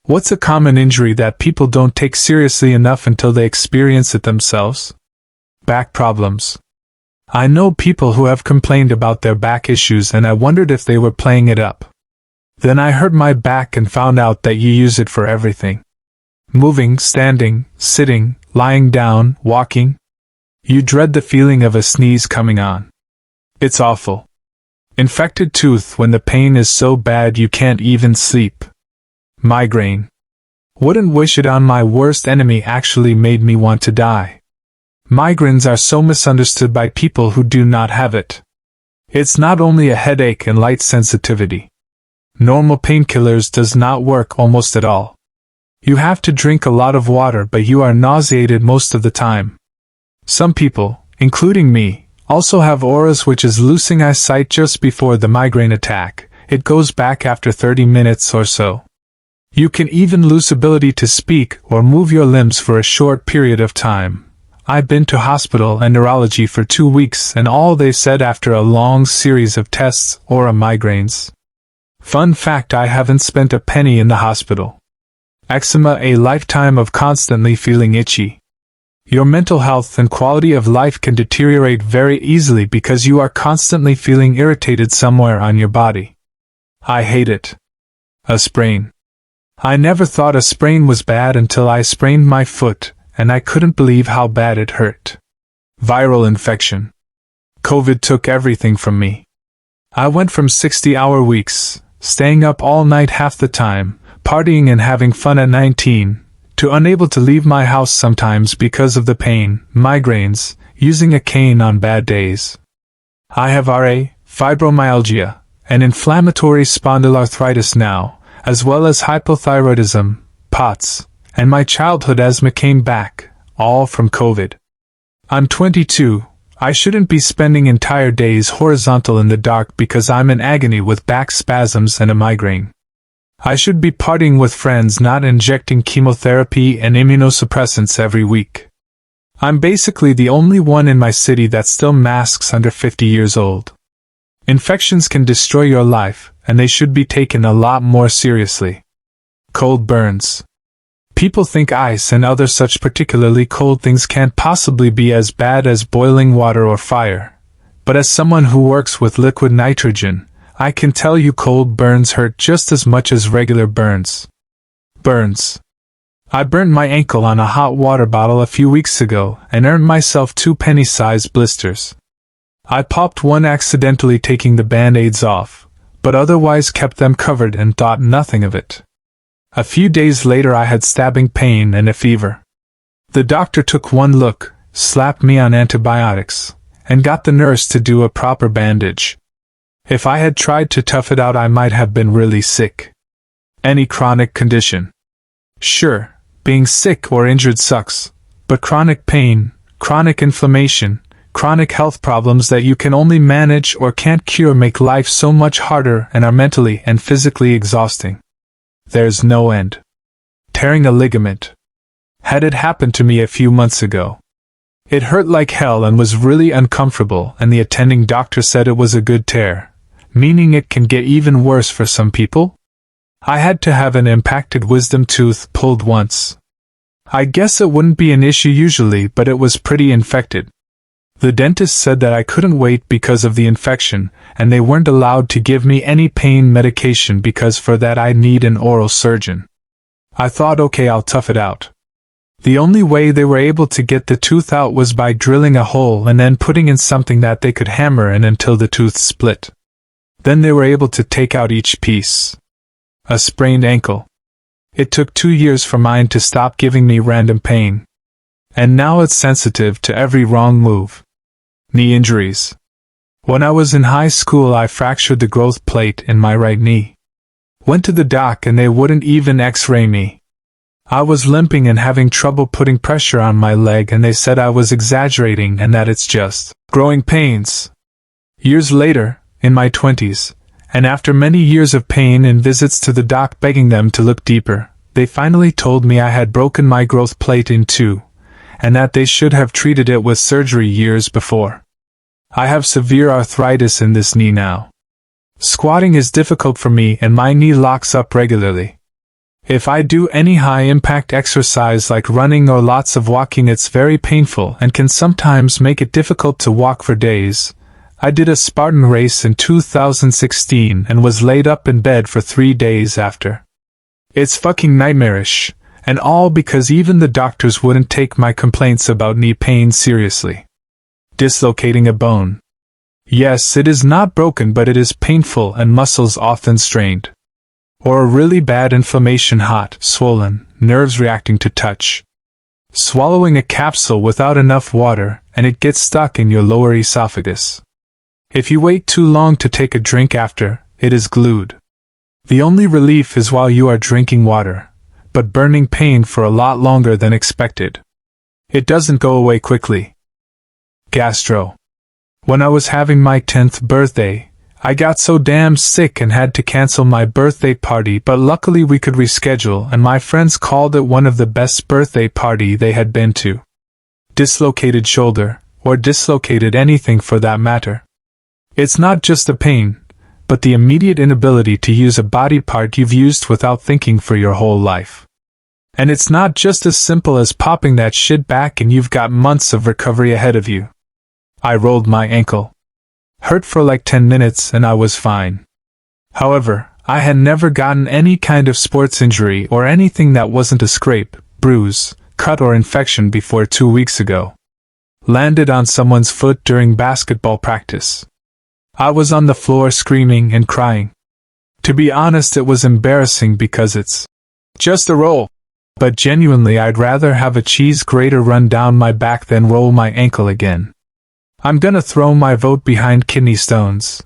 What's a common injury that people don't take seriously enough until they experience it themselves? Back problems. I know people who have complained about their back issues, and I wondered if they were playing it up. Then I hurt my back and found out that you use it for everything. Moving, standing, sitting, lying down, walking. You dread the feeling of a sneeze coming on. It's awful. Infected tooth when the pain is so bad you can't even sleep. Migraine. Wouldn't wish it on my worst enemy, actually made me want to die. Migraines are so misunderstood by people who do not have it. It's not only a headache and light sensitivity. Normal painkillers does not work almost at all. You have to drink a lot of water, but you are nauseated most of the time. Some people, including me, also have auras, which is losing eyesight just before the migraine attack. It goes back after 30 minutes or so. You can even lose ability to speak or move your limbs for a short period of time. I've been to hospital and neurology for 2 weeks, and all they said after a long series of tests, aura migraines. Fun fact, I haven't spent a penny in the hospital. Eczema, a lifetime of constantly feeling itchy. Your mental health and quality of life can deteriorate very easily because you are constantly feeling irritated somewhere on your body. I hate it. A sprain. I never thought a sprain was bad until I sprained my foot, and I couldn't believe how bad it hurt. Viral infection. COVID took everything from me. I went from 60-hour weeks, staying up all night half the time, partying and having fun at 19, to unable to leave my house sometimes because of the pain, migraines, using a cane on bad days. I have RA, fibromyalgia, and inflammatory spondyloarthritis now, as well as hypothyroidism, POTS, and my childhood asthma came back, all from COVID. I'm 22, I shouldn't be spending entire days horizontal in the dark because I'm in agony with back spasms and a migraine. I should be partying with friends, not injecting chemotherapy and immunosuppressants every week. I'm basically the only one in my city that still masks under 50 years old. Infections can destroy your life, and they should be taken a lot more seriously. Cold burns. People think ice and other such particularly cold things can't possibly be as bad as boiling water or fire. But as someone who works with liquid nitrogen, I can tell you cold burns hurt just as much as regular burns. Burns. I burnt my ankle on a hot water bottle a few weeks ago and earned myself 2 penny-sized blisters. I popped one accidentally taking the band-aids off, but otherwise kept them covered and thought nothing of it. A few days later I had stabbing pain and a fever. The doctor took one look, slapped me on antibiotics, and got the nurse to do a proper bandage. If I had tried to tough it out, I might have been really sick. Any chronic condition. Sure, being sick or injured sucks, but chronic pain, chronic inflammation, chronic health problems that you can only manage or can't cure make life so much harder and are mentally and physically exhausting. There's no end. Tearing a ligament. Had it happened to me a few months ago. It hurt like hell and was really uncomfortable, and the attending doctor said it was a good tear, meaning it can get even worse for some people. I had to have an impacted wisdom tooth pulled once. I guess it wouldn't be an issue usually, but it was pretty infected. The dentist said that I couldn't wait because of the infection, and they weren't allowed to give me any pain medication because for that I'd need an oral surgeon. I thought, okay, I'll tough it out. The only way they were able to get the tooth out was by drilling a hole and then putting in something that they could hammer in until the tooth split. Then they were able to take out each piece. A sprained ankle. It took 2 years for mine to stop giving me random pain. And now it's sensitive to every wrong move. Knee injuries. When I was in high school I fractured the growth plate in my right knee. Went to the doc and they wouldn't even x-ray me. I was limping and having trouble putting pressure on my leg, and they said I was exaggerating and that it's just growing pains. Years later, in my 20s, and after many years of pain and visits to the doc begging them to look deeper, they finally told me I had broken my growth plate in 2, and that they should have treated it with surgery years before. I have severe arthritis in this knee now. Squatting is difficult for me and my knee locks up regularly. If I do any high-impact exercise like running or lots of walking, it's very painful and can sometimes make it difficult to walk for days. I did a Spartan race in 2016 and was laid up in bed for 3 days after. It's fucking nightmarish, and all because even the doctors wouldn't take my complaints about knee pain seriously. Dislocating a bone. Yes, it is not broken, but it is painful and muscles often strained. Or a really bad inflammation, hot, swollen, nerves reacting to touch. Swallowing a capsule without enough water, and it gets stuck in your lower esophagus. If you wait too long to take a drink after, it is glued. The only relief is while you are drinking water, but burning pain for a lot longer than expected. It doesn't go away quickly. Gastro. When I was having my 10th birthday, I got so damn sick and had to cancel my birthday party, but luckily we could reschedule, and my friends called it one of the best birthday party they had been to. Dislocated shoulder, or dislocated anything for that matter. It's not just the pain, but the immediate inability to use a body part you've used without thinking for your whole life. And it's not just as simple as popping that shit back and you've got months of recovery ahead of you. I rolled my ankle. Hurt for like 10 minutes and I was fine. However, I had never gotten any kind of sports injury or anything that wasn't a scrape, bruise, cut or infection before 2 weeks ago. Landed on someone's foot during basketball practice. I was on the floor screaming and crying. To be honest, it was embarrassing because it's just a roll. But genuinely, I'd rather have a cheese grater run down my back than roll my ankle again. I'm gonna throw my vote behind kidney stones.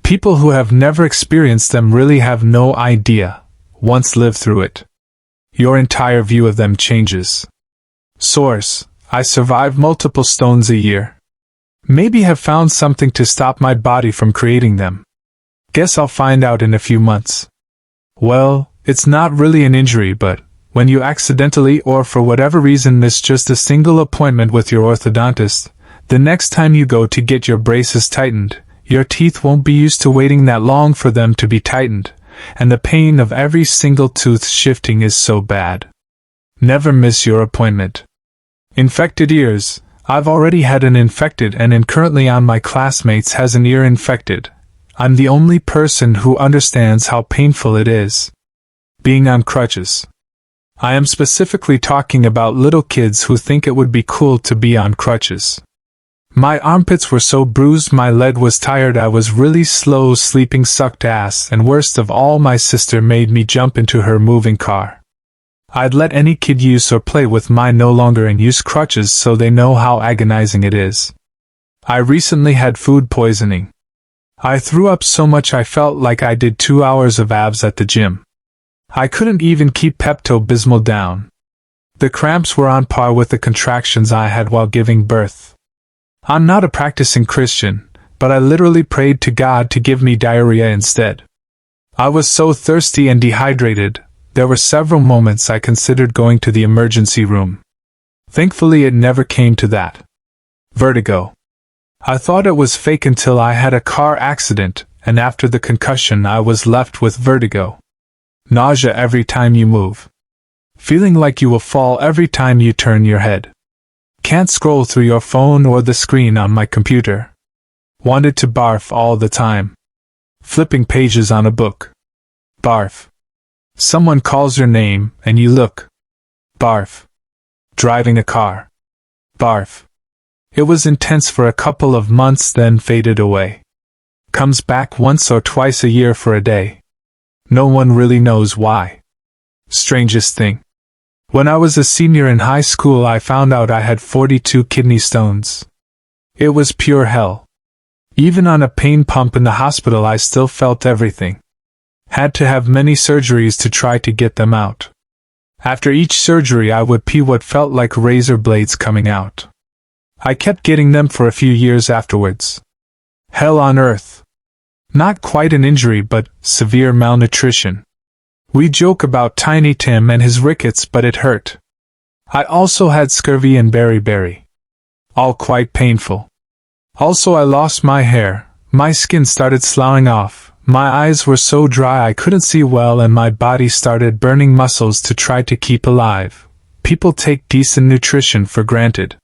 People who have never experienced them really have no idea, once lived through it. Your entire view of them changes. Source: I survive multiple stones a year. Maybe have found something to stop my body from creating them. Guess I'll find out in a few months. Well, it's not really an injury, but when you accidentally or for whatever reason miss just a single appointment with your orthodontist, the next time you go to get your braces tightened, your teeth won't be used to waiting that long for them to be tightened, and the pain of every single tooth shifting is so bad. Never miss your appointment. Infected ears. I've already had an infected and currently on my classmates has an ear infected. I'm the only person who understands how painful it is. Being on crutches. I am specifically talking about little kids who think it would be cool to be on crutches. My armpits were so bruised my leg was tired, I was really slow sleeping, sucked ass, and worst of all, my sister made me jump into her moving car. I'd let any kid use or play with my no longer in use crutches so they know how agonizing it is. I recently had food poisoning. I threw up so much I felt like I did 2 hours of abs at the gym. I couldn't even keep Pepto-Bismol down. The cramps were on par with the contractions I had while giving birth. I'm not a practicing Christian, but I literally prayed to God to give me diarrhea instead. I was so thirsty and dehydrated. There were several moments I considered going to the emergency room. Thankfully, it never came to that. Vertigo. I thought it was fake until I had a car accident, and after the concussion I was left with vertigo. Nausea every time you move. Feeling like you will fall every time you turn your head. Can't scroll through your phone or the screen on my computer. Wanted to barf all the time. Flipping pages on a book. Barf. Someone calls your name, and you look. Barf. Driving a car. Barf. It was intense for a couple of months, then faded away. Comes back once or twice a year for a day. No one really knows why. Strangest thing. When I was a senior in high school, I found out I had 42 kidney stones. It was pure hell. Even on a pain pump in the hospital, I still felt everything. Had to have many surgeries to try to get them out. After each surgery, I would pee what felt like razor blades coming out. I kept getting them for a few years afterwards. Hell on earth. Not quite an injury, but severe malnutrition. We joke about Tiny Tim and his rickets, but it hurt. I also had scurvy and beriberi. All quite painful. Also, I lost my hair. My skin started sloughing off, My eyes were so dry I couldn't see well and my body started burning muscles to try to keep alive. People take decent nutrition for granted.